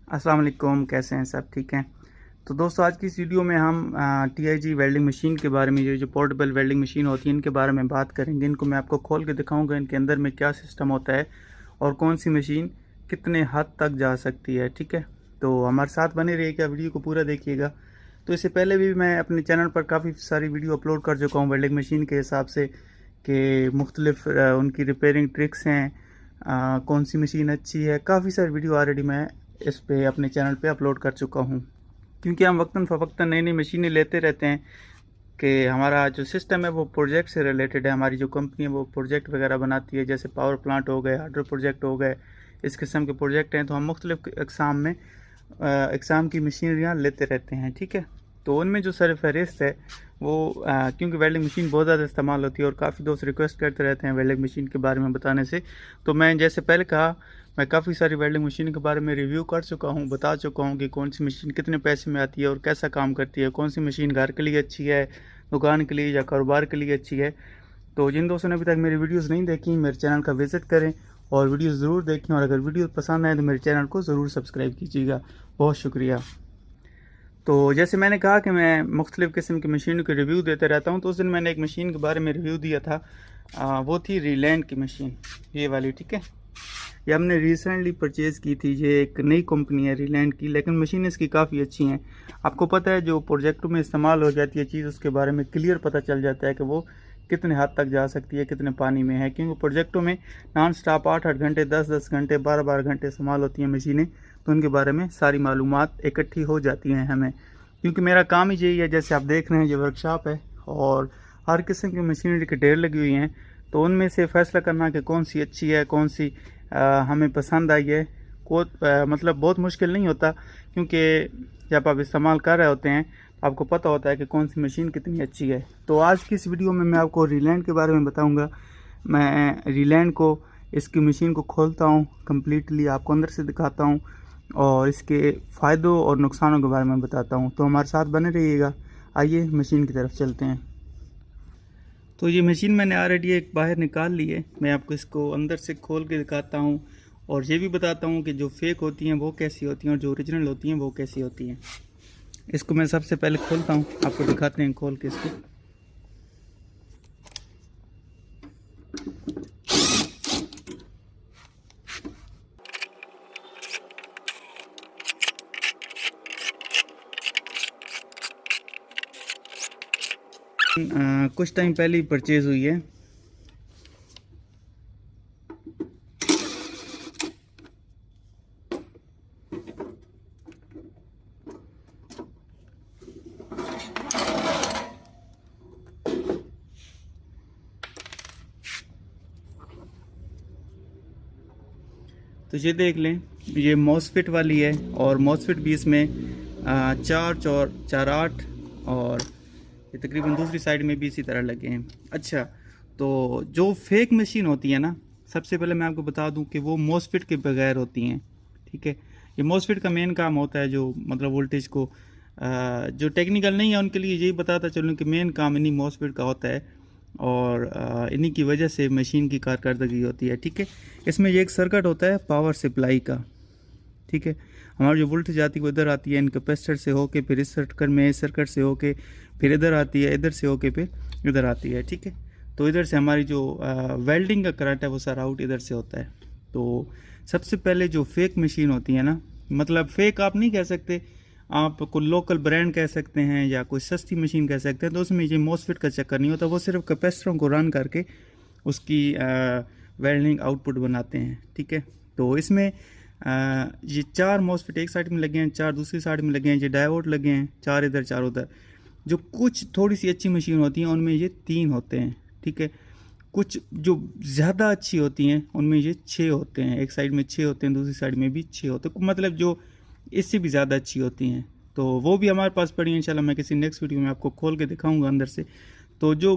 अस्सलाम वालेकुम, कैसे हैं सब? ठीक हैं। तो दोस्तों, आज की इस वीडियो में हम TIG वेल्डिंग मशीन के बारे में, ये जो पोर्टेबल वेल्डिंग मशीन होती है, इनके बारे में बात करेंगे। इनको मैं आपको खोल के दिखाऊंगा, इनके अंदर में क्या सिस्टम होता है और कौन सी मशीन कितने हद तक जा सकती है। ठीक है, तो हमारे साथ बने रहिएगा, वीडियो को पूरा देखिएगा। तो इससे पहले भी मैं अपने चैनल पर काफ़ी सारी वीडियो अपलोड कर चुका हूँ वेल्डिंग मशीन के हिसाब से, कि मुख्तलिफ उनकी रिपेयरिंग ट्रिक्स हैं, कौन सी मशीन अच्छी है। काफ़ी सारी वीडियो ऑलरेडी मैं इस पे अपने चैनल पे अपलोड कर चुका हूँ, क्योंकि हम वक्तन फ़वक्तन नई नई मशीनें लेते रहते हैं कि हमारा जो सिस्टम है वो प्रोजेक्ट से रिलेटेड है। हमारी जो कंपनी है वो प्रोजेक्ट वगैरह बनाती है, जैसे पावर प्लांट हो गए, हाइड्रो प्रोजेक्ट हो गए, इस किस्म के प्रोजेक्ट हैं। तो हम मुख्तलिफ इकसाम में इकसाम की मशीनरियाँ लेते रहते हैं। ठीक है, तो उनमें जो सरफहरिस्त है वो क्योंकि वेल्डिंग मशीन बहुत ज़्यादा इस्तेमाल होती है और काफ़ी दोस्त रिक्वेस्ट करते रहते हैं वेल्डिंग मशीन के बारे में बताने से, तो मैं जैसे पहले कहा, मैं काफ़ी सारी वेल्डिंग मशीन के बारे में रिव्यू कर चुका हूँ, बता चुका हूँ कि कौन सी मशीन कितने पैसे में आती है और कैसा काम करती है, कौन सी मशीन घर के लिए अच्छी है, दुकान के लिए या कारोबार के लिए अच्छी है। तो जिन दोस्तों ने अभी तक मेरी वीडियोस नहीं देखी, मेरे चैनल का विज़िट करें और वीडियो ज़रूर देखें, और अगर वीडियो पसंद आए तो मेरे चैनल को ज़रूर सब्सक्राइब कीजिएगा। बहुत शुक्रिया। तो जैसे मैंने कहा कि मैं मुख्तलिफ़ किस्म की मशीनों के रिव्यू देते रहता हूँ, तो उस दिन मैंने एक मशीन के बारे में रिव्यू दिया था। वो थी रीलैंड की मशीन, ये वाली। ठीक है, ये हमने रिसेंटली परचेज़ की थी। ये एक नई कंपनी है रीलैंड की, लेकिन मशीन इसकी काफ़ी अच्छी हैं। आपको पता है, जो प्रोजेक्टों में इस्तेमाल हो जाती है चीज़, उसके बारे में क्लियर पता चल जाता है कि वो कितने हद तक जा सकती है, कितने पानी में है। क्योंकि प्रोजेक्टों में नॉन स्टॉप 8-8 घंटे, 10-10 घंटे, 12-12 घंटे इस्तेमाल होती हैं मशीनें, तो उनके बारे में सारी मालूमात इकट्ठी हो जाती हैं हमें। क्योंकि मेरा काम ही यही है, जैसे आप देख रहे हैं ये वर्कशॉप है और हर किस्म की मशीनरी के ढेर लगी हुई हैं, तो उनमें से फ़ैसला करना कि कौन सी अच्छी है, कौन सी हमें पसंद आई है, को मतलब बहुत मुश्किल नहीं होता। क्योंकि जब आप इस्तेमाल कर रहे होते हैं तो आपको पता होता है कि कौन सी मशीन कितनी अच्छी है। तो आज की इस वीडियो में मैं आपको रीलैंड के बारे में बताऊंगा। मैं रीलैंड को, इसकी मशीन को खोलता हूं, कम्प्लीटली आपको अंदर से दिखाता हूं और इसके फ़ायदों और नुकसानों के बारे में बताता हूं। तो हमारे साथ बने रहिएगा। आइए मशीन की तरफ चलते हैं। तो ये मशीन मैंने ऑलरेडी एक बाहर निकाल ली है। मैं आपको इसको अंदर से खोल के दिखाता हूँ और ये भी बताता हूँ कि जो फेक होती हैं वो कैसी होती हैं और जो ओरिजिनल होती हैं वो कैसी होती हैं। इसको मैं सबसे पहले खोलता हूँ, आपको दिखाते हैं खोल के इसको। कुछ टाइम पहले ही परचेज़ हुई है। तो ये देख लें, ये मॉसफेट वाली है और मॉसफेट भी इसमें 4-4-4-8 और ये तकरीबन दूसरी साइड में भी इसी तरह लगे हैं। अच्छा, तो जो फेक मशीन होती है ना, सबसे पहले मैं आपको बता दूं कि वो मॉसफेट के बगैर होती हैं। ठीक है, ये मॉसफेट का मेन काम होता है, जो मतलब वोल्टेज को जो टेक्निकल नहीं है उनके लिए यही बताता चलूँ कि मेन काम इन्हीं मॉसफेट का होता है और इन्हीं की वजह से मशीन की कारकर्दगी होती है। ठीक है, इसमें ये एक सर्किट होता है पावर सप्लाई का। ठीक है, हमारी जो वोल्टेज आती है वो इधर आती है इन कैपेसिटर से होके, फिर इस सर्किट में, इस सर्किट से होके फिर इधर आती है, इधर से होके फिर इधर आती है। ठीक है, तो इधर से हमारी जो वेल्डिंग का करंट है वो सारा आउट इधर से होता है। तो सबसे पहले जो फेक मशीन होती है ना, मतलब फेक आप नहीं कह सकते, आप कोई लोकल ब्रांड कह सकते हैं या कोई सस्ती मशीन कह सकते हैं, तो उसमें ये मॉसफेट का चक्कर नहीं होता। वो सिर्फ कैपेसिटरों को रन करके उसकी वेल्डिंग आउटपुट बनाते हैं। ठीक है, तो इसमें ये 4 मॉसफेट एक साइड में लगे हैं, 4 दूसरी साइड में लगे हैं, ये डायोड लगे हैं, 4 इधर 4 उधर। जो कुछ थोड़ी सी अच्छी मशीन होती हैं उनमें ये 3 होते हैं। ठीक है, कुछ जो ज़्यादा अच्छी होती हैं उनमें ये 6 होते हैं, एक साइड में 6 होते हैं, दूसरी साइड में भी 6 होते हैं, मतलब जो इससे भी ज़्यादा अच्छी होती हैं। तो वो भी हमारे पास पड़ी हैं, इंशाल्लाह मैं किसी नेक्स्ट वीडियो में आपको खोल के दिखाऊंगा अंदर से। तो जो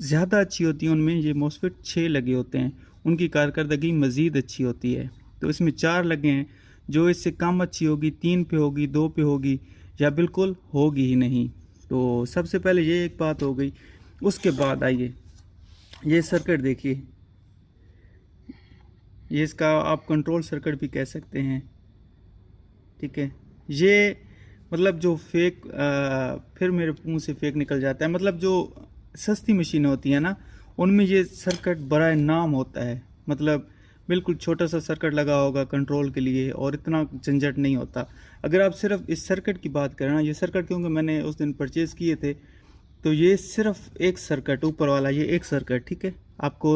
ज़्यादा अच्छी होती हैं उनमें ये मॉसफेट 6 लगे होते हैं, उनकी कारकर्दगी मज़ीद अच्छी होती है। तो इसमें 4 लगे हैं, जो इससे कम अच्छी होगी 3 पे होगी, 2 पे होगी या बिल्कुल होगी ही नहीं। तो सबसे पहले ये एक बात हो गई। उसके बाद आइए ये सर्किट देखिए, ये इसका आप कंट्रोल सर्किट भी कह सकते हैं। ठीक है। ये मतलब जो फेक फिर मेरे मुंह से फेक निकल जाता है, मतलब जो सस्ती मशीनें होती हैं ना, उनमें ये सर्किट बड़ा नाम होता है, मतलब बिल्कुल छोटा सा सर्किट लगा होगा कंट्रोल के लिए और इतना झंझट नहीं होता। अगर आप सिर्फ इस सर्किट की बात करें ना, ये सर्किट क्योंकि मैंने उस दिन परचेज़ किए थे, तो ये सिर्फ एक सर्किट ऊपर वाला, ये एक सर्किट, ठीक है, आपको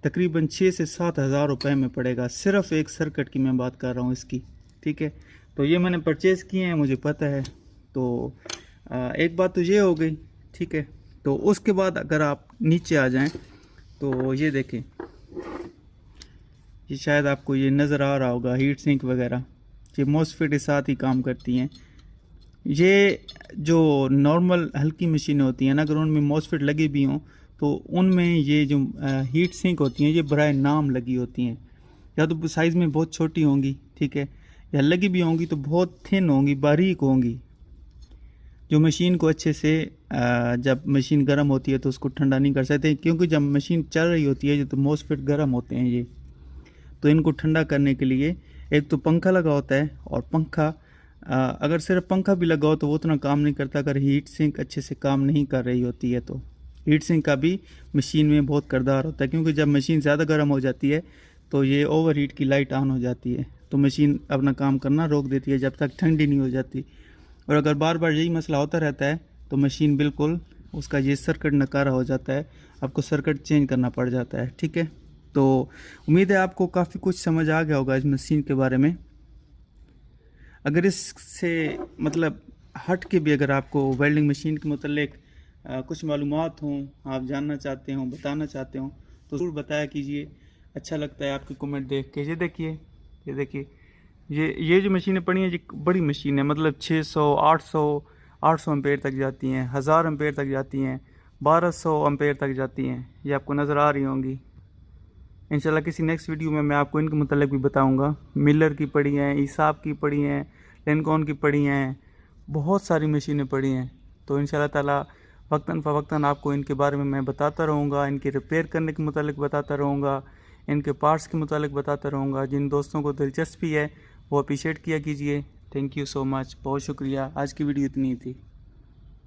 तकरीबन 6 से 7 हज़ार रुपये में पड़ेगा। सिर्फ एक सर्किट की मैं बात कर रहा हूँ इसकी, ठीक है। तो ये मैंने परचेज़ किए हैं, मुझे पता है। तो एक बात तो ये हो गई, ठीक है। तो उसके बाद अगर आप नीचे आ जाएं तो ये देखें, ये शायद आपको ये नज़र आ रहा होगा, हीट सिंक वगैरह, ये मॉसफेट के साथ ही काम करती हैं। ये जो नॉर्मल हल्की मशीनें होती हैं ना, अगर उनमें मॉसफेट लगी भी हों तो उनमें ये जो हीट सिंक होती हैं ये बराए नाम लगी होती हैं, या तो साइज़ में बहुत छोटी होंगी, ठीक है, या लगी भी होंगी तो बहुत थिन होंगी, बारीक होंगी, जो मशीन को अच्छे से जब मशीन गर्म होती है तो उसको ठंडा नहीं कर सकते, क्योंकि जब मशीन चल रही होती है तो मॉसफेट गर्म होते हैं ये, तो इनको ठंडा करने के लिए एक तो पंखा लगा होता है, और पंखा अगर सिर्फ पंखा भी लगा हो तो वो उतना काम नहीं करता अगर हीट सिंक अच्छे से काम नहीं कर रही होती है। तो हीट सिंक का भी मशीन में बहुत किरदार होता है, क्योंकि जब मशीन ज़्यादा गर्म हो जाती है तो ये ओवर हीट की लाइट ऑन हो जाती है, तो मशीन अपना काम करना रोक देती है जब तक ठंडी नहीं हो जाती। और अगर बार बार यही मसला होता रहता है तो मशीन बिल्कुल उसका ये सर्किट नकारा हो जाता है, आपको सर्किट चेंज करना पड़ जाता है, ठीक है। तो उम्मीद है आपको काफ़ी कुछ समझ आ गया होगा इस मशीन के बारे में। अगर इससे मतलब हट के भी अगर आपको वेल्डिंग मशीन के मुतल्लिक कुछ मालूमात हों, आप जानना चाहते हों, बताना चाहते हों, तो ज़रूर बताया कीजिए। अच्छा लगता है आपके कमेंट देख के। ये देखिए, ये देखिए, ये जो मशीनें पड़ी हैं ये बड़ी मशीन है, मतलब 600 800 एम्पेयर तक जाती हैं, 1000 एम्पेयर तक जाती हैं, 1200 एम्पेयर तक जाती हैं। ये आपको नज़र आ रही होंगी। इंशाल्लाह किसी नेक्स्ट वीडियो में मैं आपको इनके मुतालिक भी बताऊंगा। मिलर की पड़ी हैं, ईसाब की पड़ी हैं, लेनकॉन की पड़ी हैं, बहुत सारी मशीनें पड़ी हैं। तो इंशाल्लाह ताला वक्तन फ़वक्तन आपको इनके बारे में मैं बताता रहूँगा, इनके रिपेयर करने के मुतालिक बताता रहूँगा, इनके पार्ट्स के मुतालिक बताता रहूँगा। जिन दोस्तों को दिलचस्पी है वो अप्रिशिएट किया कीजिए। थैंक यू सो मच, बहुत शुक्रिया। आज की वीडियो इतनी ही थी।